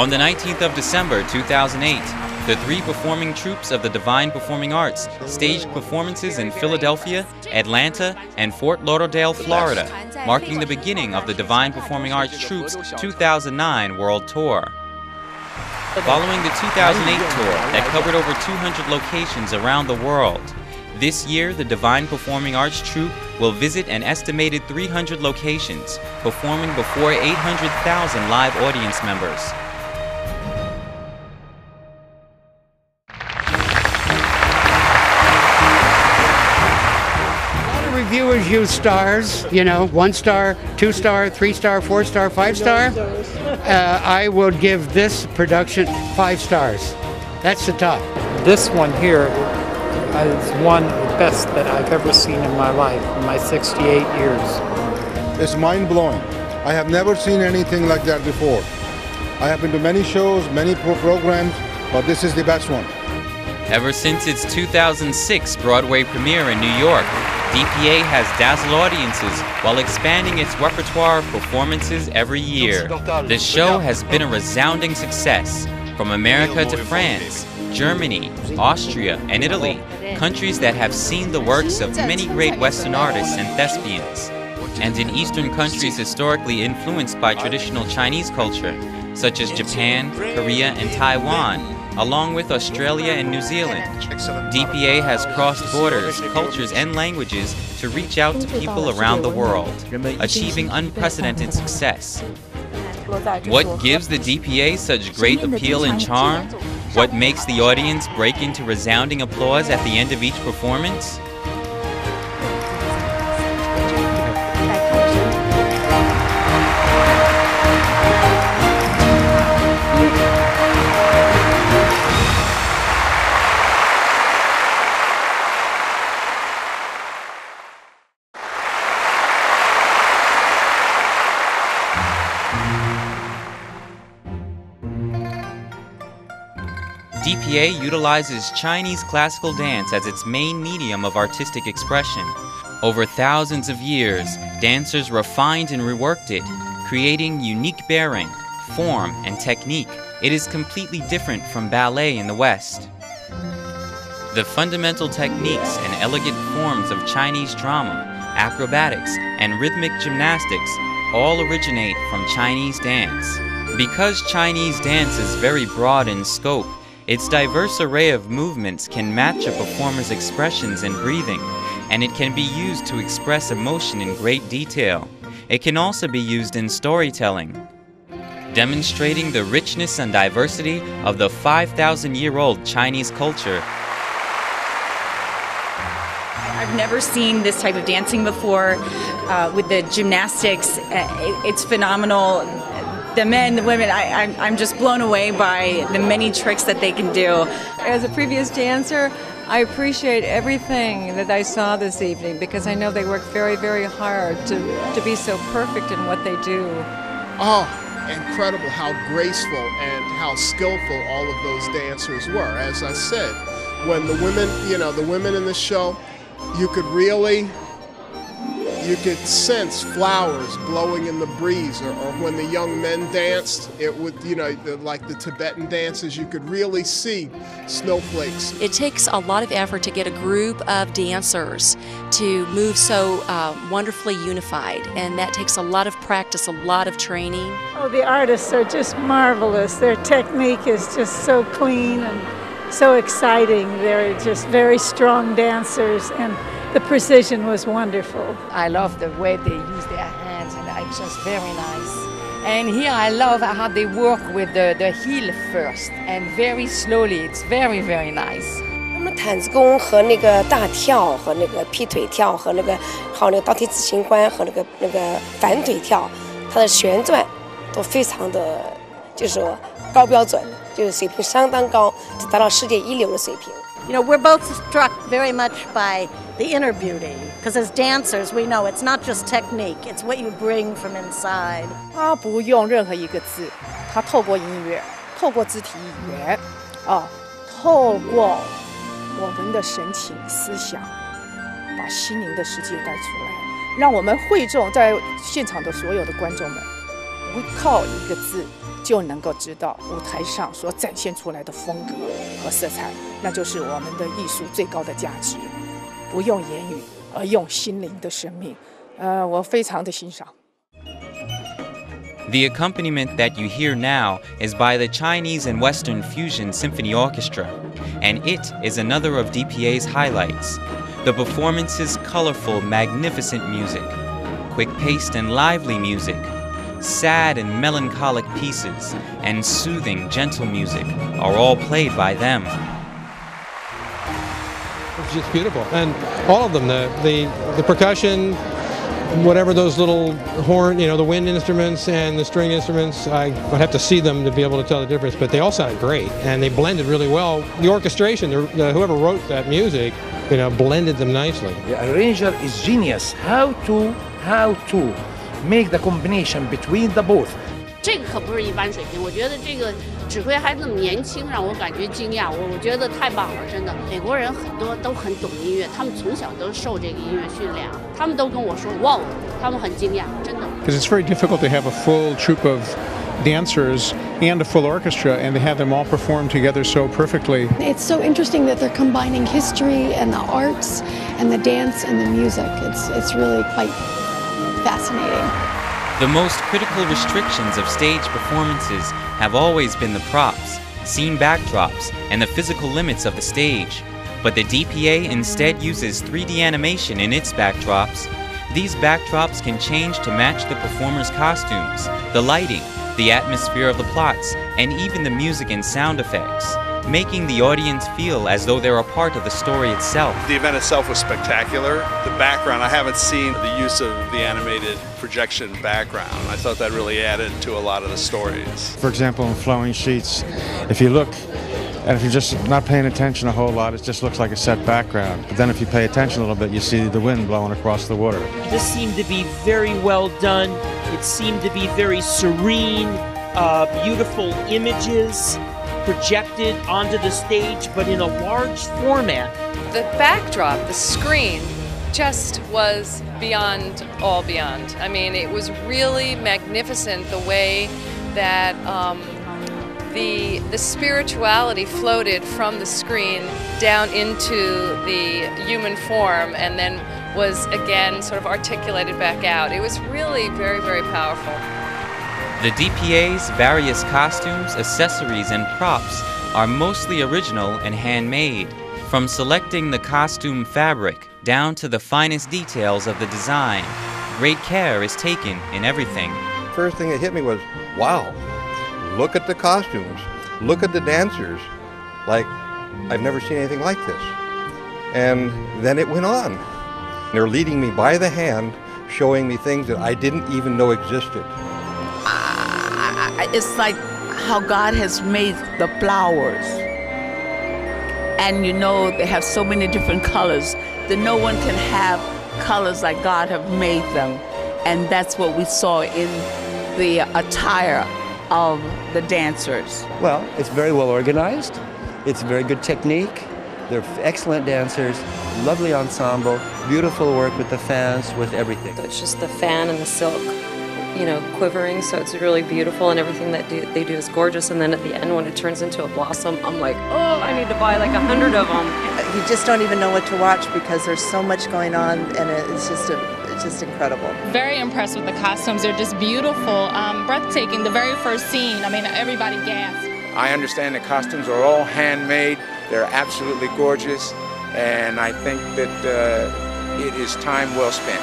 On the 19th of December 2008, the three performing troupes of the Divine Performing Arts staged performances in Philadelphia, Atlanta, and Fort Lauderdale, Florida, marking the beginning of the Divine Performing Arts Troupe's 2009 World Tour. Following the 2008 tour that covered over 200 locations around the world, this year the Divine Performing Arts Troupe will visit an estimated 300 locations, performing before 800,000 live audience members. Reviewers use stars, 1 star, 2 star, 3 star, 4 star, 5 star. I would give this production 5 stars. That's the top. This one here is one of the best that I've ever seen in my life, in my 68 years. It's mind-blowing. I have never seen anything like that before. I have been to many shows, many programs, but this is the best one. Ever since its 2006 Broadway premiere in New York, DPA has dazzled audiences while expanding its repertoire of performances every year. The show has been a resounding success, from America to France, Germany, Austria, and Italy, countries that have seen the works of many great Western artists and thespians. And in Eastern countries historically influenced by traditional Chinese culture, such as Japan, Korea, and Taiwan, along with Australia and New Zealand. DPA has crossed borders, cultures, and languages to reach out to people around the world, achieving unprecedented success. What gives the DPA such great appeal and charm? What makes the audience break into resounding applause at the end of each performance? DPA utilizes Chinese classical dance as its main medium of artistic expression. Over thousands of years, dancers refined and reworked it, creating unique bearing, form, and technique. It is completely different from ballet in the West. The fundamental techniques and elegant forms of Chinese drama, acrobatics, and rhythmic gymnastics all originate from Chinese dance. Because Chinese dance is very broad in scope, its diverse array of movements can match a performer's expressions and breathing, and it can be used to express emotion in great detail. It can also be used in storytelling, demonstrating the richness and diversity of the 5,000-year-old Chinese culture. I've never seen this type of dancing before with the gymnastics. It's phenomenal. The men, the women, I'm just blown away by the many tricks that they can do. As a previous dancer, I appreciate everything that I saw this evening because I know they work very, very hard to be so perfect in what they do. Oh, incredible how graceful and how skillful all of those dancers were. As I said, when the women, the women in the show, you could sense flowers blowing in the breeze, or when the young men danced, it would, like the Tibetan dances, you could really see snowflakes. It takes a lot of effort to get a group of dancers to move so wonderfully unified, and that takes a lot of practice, a lot of training. Oh, the artists are just marvelous. Their technique is just so clean and so exciting. They're just very strong dancers, and the precision was wonderful. I love the way they use their hands, and it's just very nice. And here I love how they work with the heel first, and very slowly. It's very, very nice. 他们毯子功和那个大跳和那个劈腿跳和那个还有那个倒贴自行关和那个反腿跳，它的旋转都非常的，就是说高标准，就是水平相当高，就达到世界一流的水平。We're both struck very much by the inner beauty, because as dancers, we know it's not just technique, it's what you bring from inside. 他不用任何一个字，他透过音乐，透过肢体语言，透过我们的神情、思想，把心灵的世界带出来，让我们会众在现场的所有的观众们，不靠一个字就就能够知道舞台上所展现出来的风格和色彩，那就是我们的艺术最高的价值。不用言语，而用心灵的生命。我非常的欣赏。The accompaniment that you hear now is by the Chinese and Western Fusion Symphony Orchestra, and it is another of DPA's highlights. The performance's colorful, magnificent music, quick-paced and lively music, sad and melancholic pieces, and soothing, gentle music are all played by them. It's just beautiful, and all of them, the percussion, whatever those little horn, the wind instruments and the string instruments, I would have to see them to be able to tell the difference, but they all sounded great, and they blended really well. The orchestration, whoever wrote that music, blended them nicely. The arranger is genius. How to make the combination between the both. 这个可不是一般水平，我觉得这个指挥还那么年轻，让我感觉惊讶。我觉得太棒了，真的。美国人很多都很懂音乐，他们从小都受这个音乐训练，他们都跟我说，哇，他们很惊讶，真的。Because it's very difficult to have a full troupe of dancers and a full orchestra, and to have them all perform together so perfectly. It's so interesting that they're combining history and the arts and the dance and the music. It's really quite fascinating. The most critical restrictions of stage performances have always been the props, scene backdrops, and the physical limits of the stage. But the DPA instead uses 3D animation in its backdrops. These backdrops can change to match the performers' costumes, the lighting, the atmosphere of the plots, and even the music and sound effects, making the audience feel as though they're a part of the story itself. The event itself was spectacular. The background, I haven't seen the use of the animated projection background. I thought that really added to a lot of the stories. For example, in Flowing Sheets, if you look, and if you're just not paying attention a whole lot, it just looks like a set background. But then if you pay attention a little bit, you see the wind blowing across the water. This seemed to be very well done. It seemed to be very serene, beautiful images projected onto the stage, but in a large format. The backdrop, the screen, just was beyond all beyond. I mean, it was really magnificent the way that the spirituality floated from the screen down into the human form and then was again sort of articulated back out. It was really very, very powerful. The DPA's various costumes, accessories, and props are mostly original and handmade. From selecting the costume fabric down to the finest details of the design, great care is taken in everything. First thing that hit me was, wow, look at the costumes, look at the dancers. Like, I've never seen anything like this. And then it went on. They're leading me by the hand, showing me things that I didn't even know existed. It's like how God has made the flowers. And they have so many different colors that no one can have colors like God have made them. And that's what we saw in the attire of the dancers. Well, it's very well organized. It's very good technique. They're excellent dancers, lovely ensemble, beautiful work with the fans, with everything. It's just the fan and the silk, quivering, so it's really beautiful, and everything that they do is gorgeous. And then at the end, when it turns into a blossom, I'm like, oh, I need to buy like 100 of them. You just don't even know what to watch because there's so much going on, and it's just incredible. Very impressed with the costumes. They're just beautiful, breathtaking. The very first scene, everybody gasped. I understand the costumes are all handmade. They're absolutely gorgeous, and I think that it is time well spent.